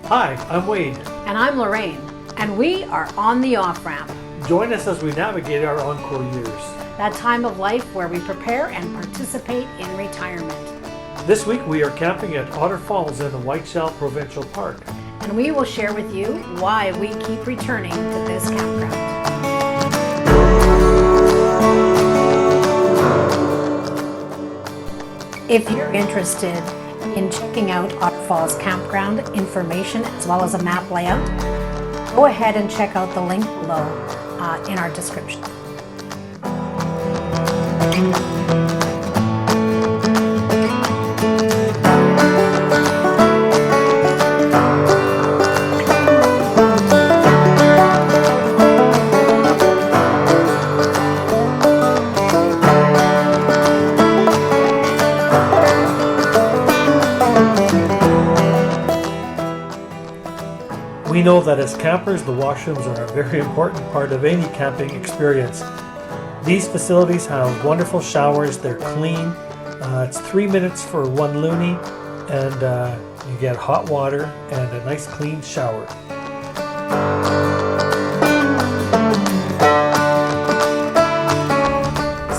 Hi, I'm Wade. And I'm Lorraine, and we are on the off-ramp. Join us as we navigate our Encore Years. That time of life where we prepare and participate in retirement. This week we are camping at Otter Falls in the Whiteshell Provincial Park. And we will share with you why we keep returning to this campground. If you're interested in checking out Otter Falls Campground information as well as a map layout, go ahead and check out the link below in our description. We know that as campers, the washrooms are a very important part of any camping experience. These facilities have wonderful showers, they're clean, it's 3 minutes for 1 loonie, and you get hot water and a nice clean shower.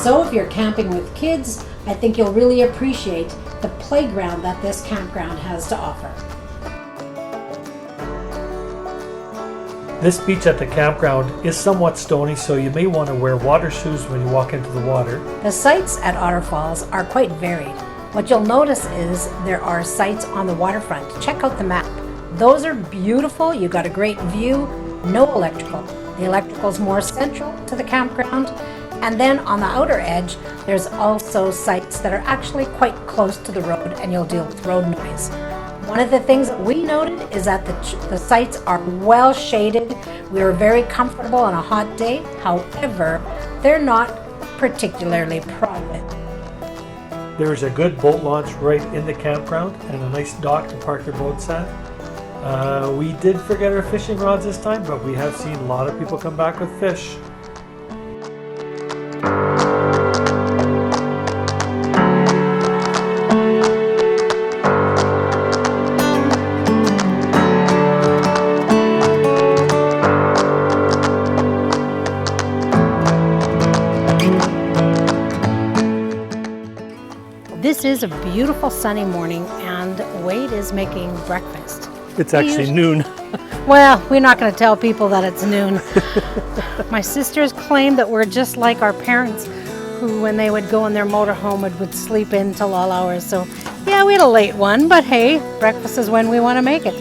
So if you're camping with kids, I think you'll really appreciate the playground that this campground has to offer. This beach at the campground is somewhat stony, so you may want to wear water shoes when you walk into the water. The sites at Otter Falls are quite varied. What you'll notice is there are sites on the waterfront. Check out the map. Those are beautiful. You got a great view, no electrical. The electrical is more central to the campground. And then on the outer edge, there's also sites that are actually quite close to the road, and you'll deal with road noise. One of the things that we noted is that the sites are well shaded. We are very comfortable on a hot day. However, they're not particularly private. There is a good boat launch right in the campground and a nice dock to park your boats at. We did forget our fishing rods this time, but we have seen a lot of people come back with fish. This is a beautiful sunny morning, and Wade is making breakfast. It's actually noon. Well, we're not going to tell people that it's noon. My sisters claim that we're just like our parents, who when they would go in their motorhome would sleep in till all hours. So yeah, we had a late one, but hey, breakfast is when we want to make it.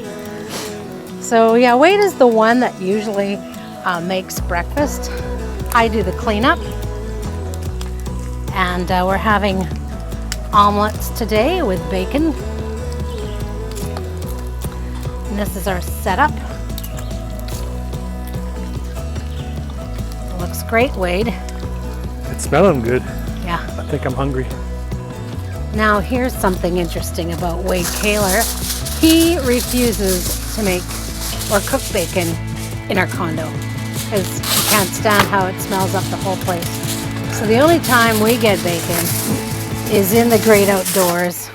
So yeah, Wade is the one that usually makes breakfast. I do the cleanup, and we're having omelets today with bacon. And this is our setup. Looks great, Wade. It's smelling good. Yeah. I think I'm hungry. Now here's something interesting about Wade Kaler. He refuses to make or cook bacon in our condo because he can't stand how it smells up the whole place. So the only time we get bacon is in the great outdoors,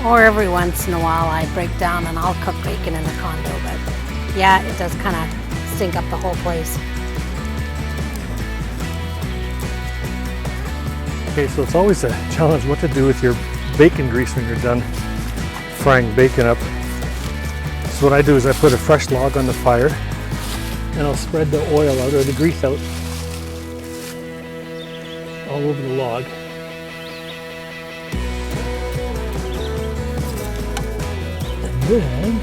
or every once in a while I break down and I'll cook bacon in the condo, but yeah, it does kind of stink up the whole place. Okay, so it's always a challenge what to do with your bacon grease when you're done frying bacon up. So what I do is I put a fresh log on the fire and I'll spread the oil out, or the grease out, all over the log. Then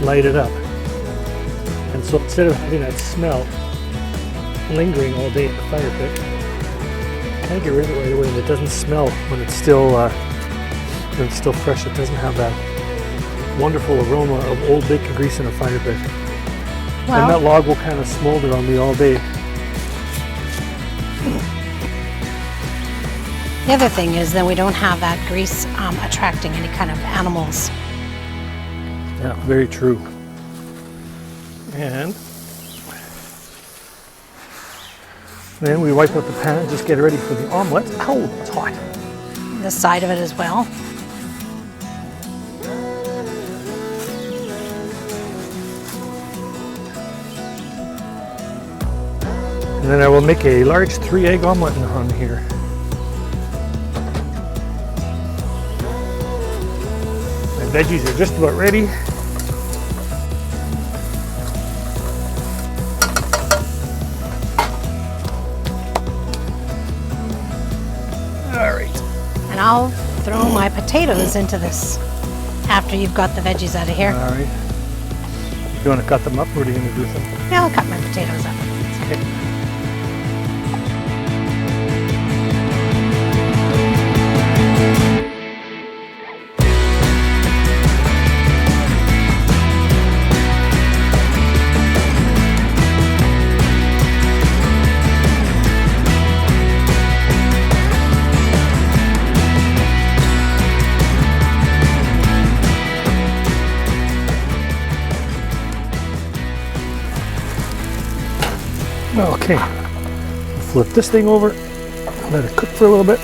light it up, and so instead of having that smell lingering all day in the fire pit, I get rid of it right away, and it doesn't smell when it's still fresh. It doesn't have that wonderful aroma of old bacon grease in a fire pit. Well, and that log will kind of smolder on me all day. the other thing is that we don't have that grease attracting any kind of animals. Yeah, very true. And then we wipe out the pan and just get ready for the omelet. Oh, it's hot. The side of it as well. And then I will make a large 3-egg omelet on here. My veggies are just about ready. Alright. And I'll throw my potatoes into this after you've got the veggies out of here. Alright. You want to cut them up, or are you going to do something? Yeah, I'll cut my potatoes up. Okay. Okay, flip this thing over, let it cook for a little bit.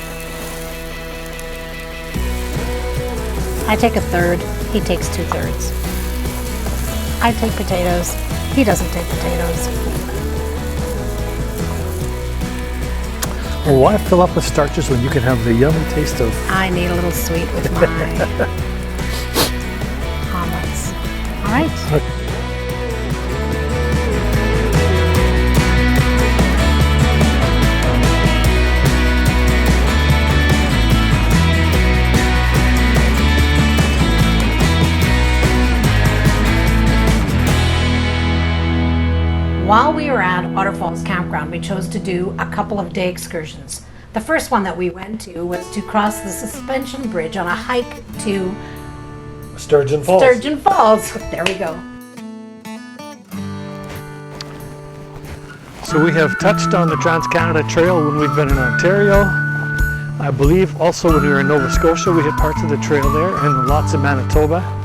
I take a third, he takes 2/3. I take potatoes, he doesn't take potatoes. Well, why fill up with starches when you can have the yummy taste of... I need a little sweet with my omelets. All right. Okay. While we were at Otter Falls Campground, we chose to do a couple of day excursions. The first one that we went to was to cross the suspension bridge on a hike to Sturgeon Falls. Sturgeon Falls. There we go. So we have touched on the Trans-Canada Trail when we've been in Ontario. I believe also when we were in Nova Scotia we hit parts of the trail there, and lots of Manitoba.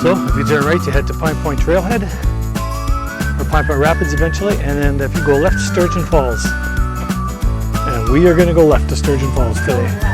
So if you turn right, you head to Pine Point Trailhead, or Pine Point Rapids eventually, and then if you go left, Sturgeon Falls. And we are going to go left to Sturgeon Falls today.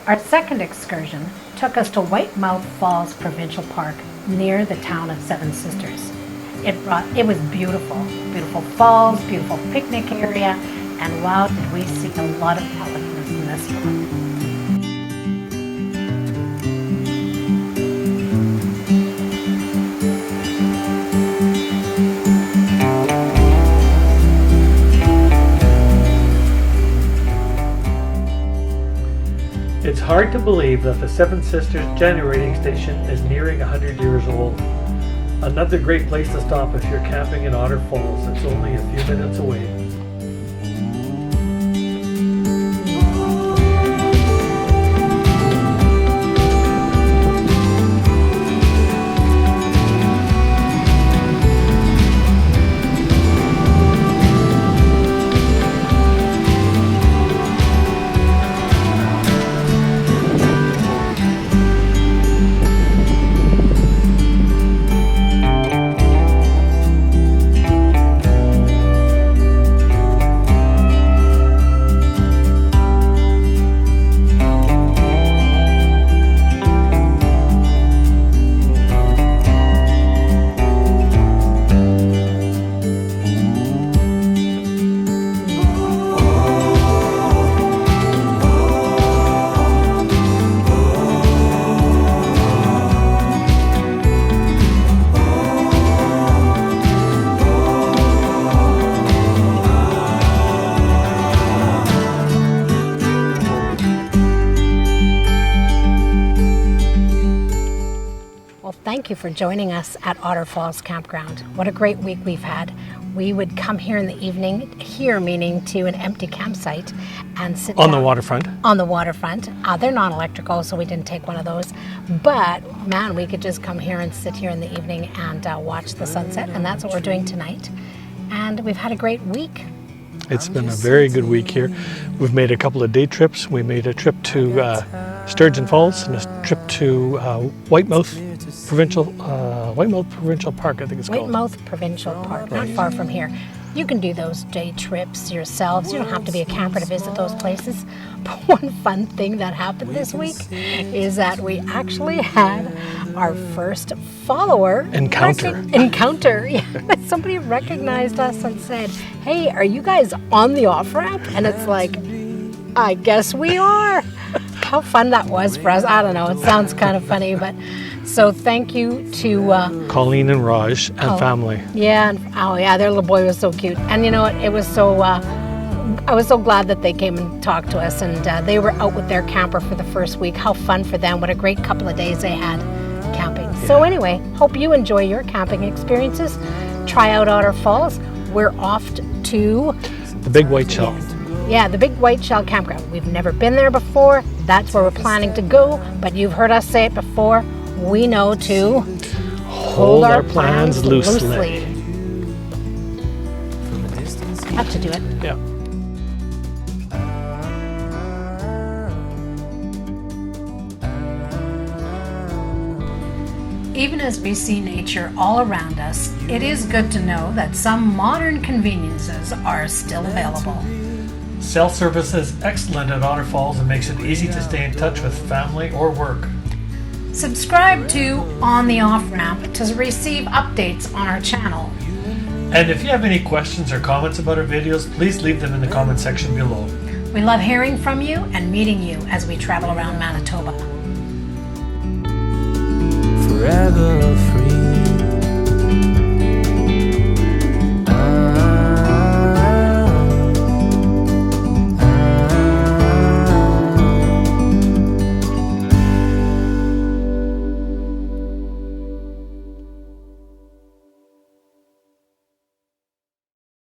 Our second excursion took us to Whitemouth Falls Provincial Park near the town of Seven Sisters. it was beautiful. Beautiful falls, beautiful picnic area, and wow, did we see a lot of pelicans in this one. It's hard to believe that the Seven Sisters generating station is nearing 100 years old. Another great place to stop if you're camping in Otter Falls. It's only a few minutes away. Thank you for joining us at Otter Falls Campground. What a great week we've had. We would come here in the evening, here meaning to an empty campsite, and sit On the down waterfront. on the waterfront. They're non-electrical, so we didn't take one of those. But man, we could just come here and sit here in the evening and watch the sunset, and that's what we're doing tonight. And we've had a great week. It's been a very good week here. We've made a couple of day trips. We made a trip to Sturgeon Falls and a trip to Whitemouth Provincial Park, I think it's called. Whitemouth Provincial Park, not far from here. You can do those day trips yourselves. You don't have to be a camper to visit those places. But one fun thing that happened this week is that we actually had our first follower encounter. Yeah. Somebody recognized us and said, "Hey, are you guys on the off-ramp?" And it's like, I guess we are. How fun that was for us. I don't know, it sounds kind of funny, but so thank you to Colleen and Raj and family. Yeah, and their little boy was so cute. And you know what, it was so I was so glad that they came and talked to us, and they were out with their camper for the first week. How fun for them. What a great couple of days they had camping. Yeah. So anyway, hope you enjoy your camping experiences. Try out Otter Falls. We're off to the Big White Shell. Yeah, the Big White Shell Campground. We've never been there before. That's where we're planning to go, but you've heard us say it before. We know to hold our plans loosely. Have to do it. Yeah. Even as we see nature all around us, it is good to know that some modern conveniences are still available. Cell service is excellent at Otter Falls and makes it easy to stay in touch with family or work. Subscribe to On the Off Ramp to receive updates on our channel. And if you have any questions or comments about our videos, please leave them in the comment section below. We love hearing from you and meeting you as we travel around Manitoba.